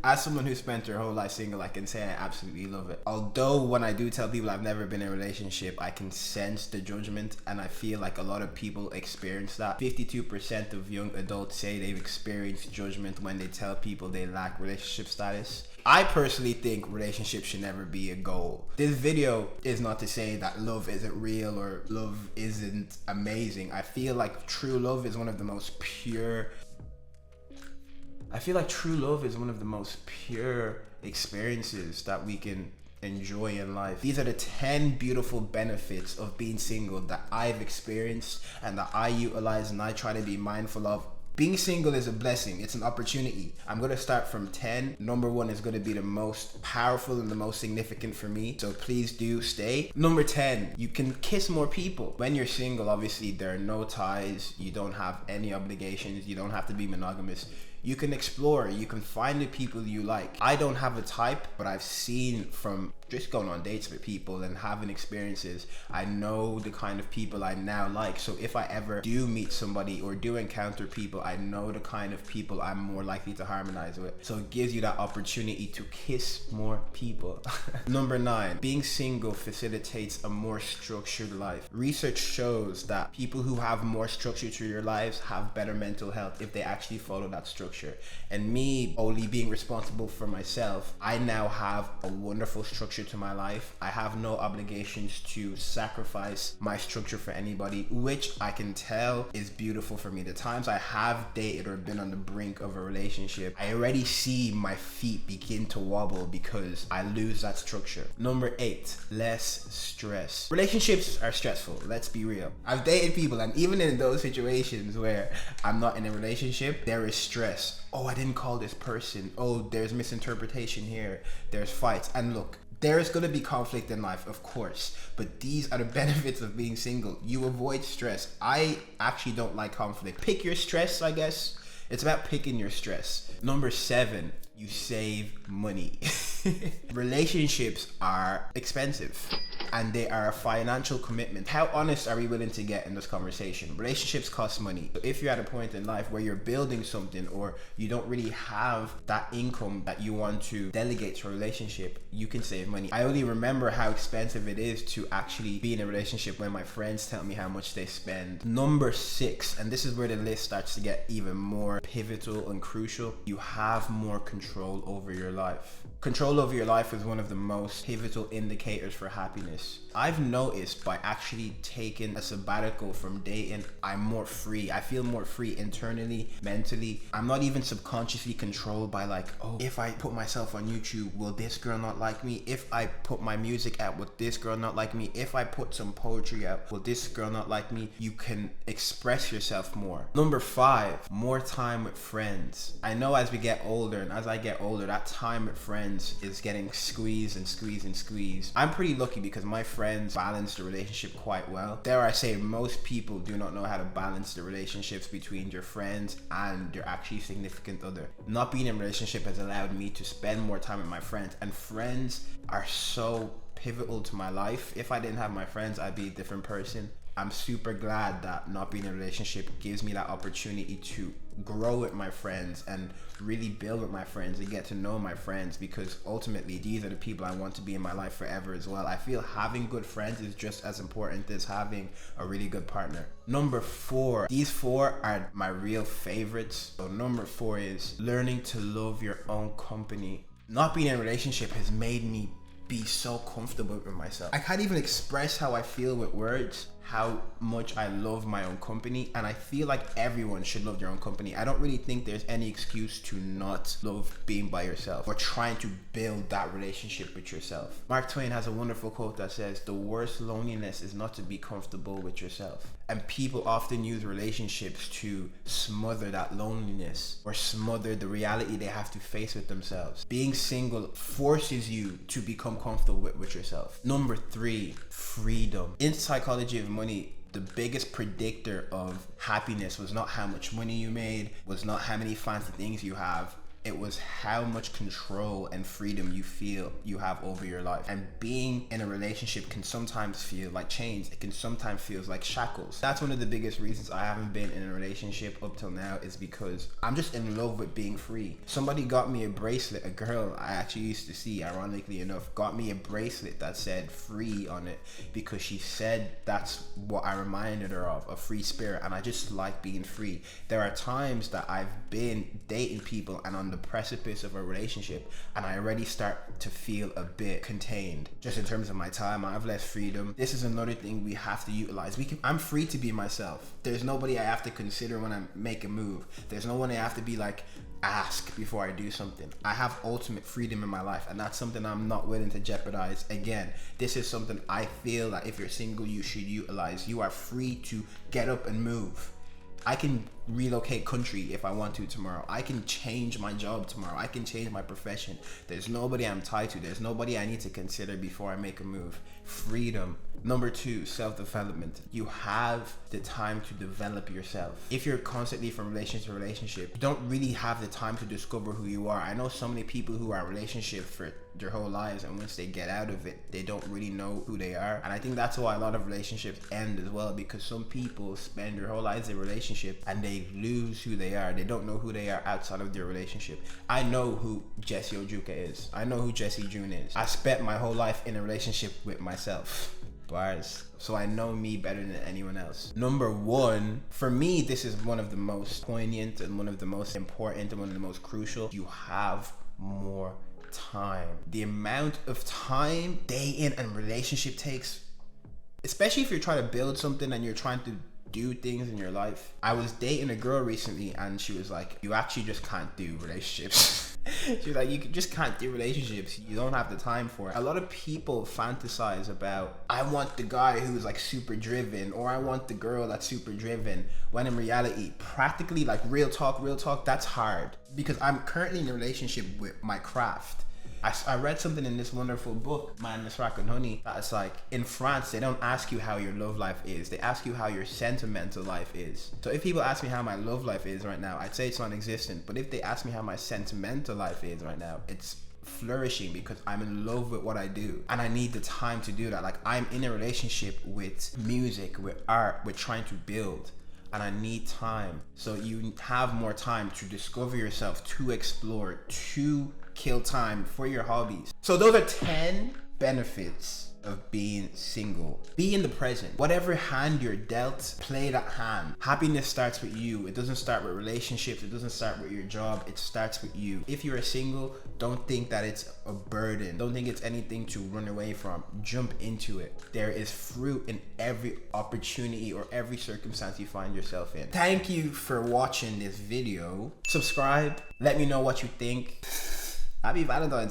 As someone who spent their whole life single, I can say I absolutely love it. Although when I do tell people I've never been in a relationship, I can sense the judgment, and I feel like a lot of people experience that. 52% of young adults say they've experienced judgment when they tell people they lack relationship status. I personally think relationships should never be a goal. This video is not to say that love isn't real or love isn't amazing. I feel like true love is one of the most pure experiences that we can enjoy in life. These are the 10 beautiful benefits of being single that I've experienced and that I utilize and I try to be mindful of. Being single is a blessing. It's an opportunity. I'm going to start from 10. Number 1 is going to be the most powerful and the most significant for me. So please do stay. Number 10, you can kiss more people. When you're single, obviously there are no ties. You don't have any obligations. You don't have to be monogamous. You can explore. You can find the people you like. I don't have a type, but I've seen from just going on dates with people and having experiences, I know the kind of people I now like. So if I ever do meet somebody or do encounter people, I know the kind of people I'm more likely to harmonize with. So it gives you that opportunity to kiss more people. Number 9, being single facilitates a more structured life. Research shows that people who have more structure to their lives have better mental health if they actually follow that structure. And me only being responsible for myself, I now have a wonderful structure to my life. I have no obligations to sacrifice my structure for anybody, which I can tell is beautiful for me. The times I have dated or been on the brink of a relationship, I already see my feet begin to wobble because I lose that structure. Number 8, less stress. Relationships are stressful, let's be real. I've dated people, and even in those situations where I'm not in a relationship, there is stress. Oh, I didn't call this person. Oh, there's misinterpretation here. There's fights. And look, there is going to be conflict in life, of course, but these are the benefits of being single. You avoid stress. I actually don't like conflict. Pick your stress, I guess. It's about picking your stress. Number 7, you save money. Relationships are expensive and they are a financial commitment. How honest are we willing to get in this conversation? Relationships cost money. So if you're at a point in life where you're building something or you don't really have that income that you want to delegate to a relationship, you can save money. I only remember how expensive it is to actually be in a relationship when my friends tell me how much they spend. Number 6, and this is where the list starts to get even more pivotal and crucial, you have more control over your life. Control over your life is one of the most pivotal indicators for happiness. I've noticed by actually taking a sabbatical from dating, I'm more free. I feel more free internally, mentally. I'm not even subconsciously controlled by like, oh, if I put myself on YouTube, will this girl not like me? If I put my music out, will this girl not like me? If I put some poetry out, will this girl not like me? You can express yourself more. Number 5, more time with friends. I know as we get older and as I get older, that time with friends is getting squeezed and squeezed and squeezed. I'm pretty lucky because my friends balance the relationship quite well. Dare I say, most people do not know how to balance the relationships between your friends and your actually significant other. Not being in a relationship has allowed me to spend more time with my friends, and friends are so pivotal to my life. If I didn't have my friends, I'd be a different person. I'm super glad that not being in a relationship gives me that opportunity to grow with my friends and really build with my friends and get to know my friends, because ultimately these are the people I want to be in my life forever as well. I feel having good friends is just as important as having a really good partner. Number 4, these 4 are my real favorites. So number 4 is learning to love your own company. Not being in a relationship has made me be so comfortable with myself. I can't even express how I feel with words, how much I love my own company, and I feel like everyone should love their own company. I don't really think there's any excuse to not love being by yourself or trying to build that relationship with yourself. Mark Twain has a wonderful quote that says, "The worst loneliness is not to be comfortable with yourself." And people often use relationships to smother that loneliness or smother the reality they have to face with themselves. Being single forces you to become comfortable with yourself. Number 3, freedom. In psychology of money, the biggest predictor of happiness was not how much money you made, was not how many fancy things you have, It was how much control and freedom you feel you have over your life. And being in a relationship can sometimes feel like chains. It can sometimes feel like shackles. That's one of the biggest reasons I haven't been in a relationship up till now, is because I'm just in love with being free. Somebody got me a bracelet. A girl I actually used to see, ironically enough, got me a bracelet that said free on it, because she said that's what I reminded her of, a free spirit. And I just like being free. There are times that I've been dating people and on the precipice of a relationship, and I already start to feel a bit contained just in terms of my time. I have less freedom. This is another thing we have to utilize. I'm free to be myself. There's nobody I have to consider when I make a move. There's no one I have to be like, ask before I do something. I have ultimate freedom in my life, and that's something I'm not willing to jeopardize. Again, this is something I feel that if you're single, you should utilize. You are free to get up and move. I can relocate country if I want to tomorrow. I can change my job tomorrow. I can change my profession. There's nobody I'm tied to. There's nobody I need to consider before I make a move. Freedom. Number 2, self-development. You have the time to develop yourself. If you're constantly from relationship to relationship, you don't really have the time to discover who you are. I know so many people who are in relationships for their whole lives, and once they get out of it, they don't really know who they are. And I think that's why a lot of relationships end as well, because some people spend their whole lives in a relationship and they lose who they are. They don't know who they are outside of their relationship. I know who Jesse Ojuka is. I know who Jesse June is. I spent my whole life in a relationship with myself. Bars. So I know me better than anyone else. Number 1, for me, this is one of the most poignant and one of the most important and one of the most crucial. You have more time. The amount of time dating and relationship takes, especially if you're trying to build something and you're trying to do things in your life. I was dating a girl recently, and she was like, you actually just can't do relationships. She was like, you just can't do relationships. You don't have the time for it. A lot of people fantasize about, I want the guy who's like super driven, or I want the girl that's super driven, when in reality, practically, like real talk, that's hard. Because I'm currently in a relationship with my craft. I read something in this wonderful book, Man, Miss Rock and Honey, that's like, in France, they don't ask you how your love life is. They ask you how your sentimental life is. So if people ask me how my love life is right now, I'd say it's non-existent. But if they ask me how my sentimental life is right now, it's flourishing, because I'm in love with what I do. And I need the time to do that. Like, I'm in a relationship with music, with art, with trying to build. And I need time. So you have more time to discover yourself, to explore, to kill time for your hobbies. So those are 10 benefits of being single. Be in the present. Whatever hand you're dealt, play that hand. Happiness starts with you. It doesn't start with relationships. It doesn't start with your job. It starts with you. If you're single, don't think that it's a burden. Don't think it's anything to run away from. Jump into it. There is fruit in every opportunity or every circumstance you find yourself in. Thank you for watching this video. Subscribe. Let me know what you think. Happy Valentine's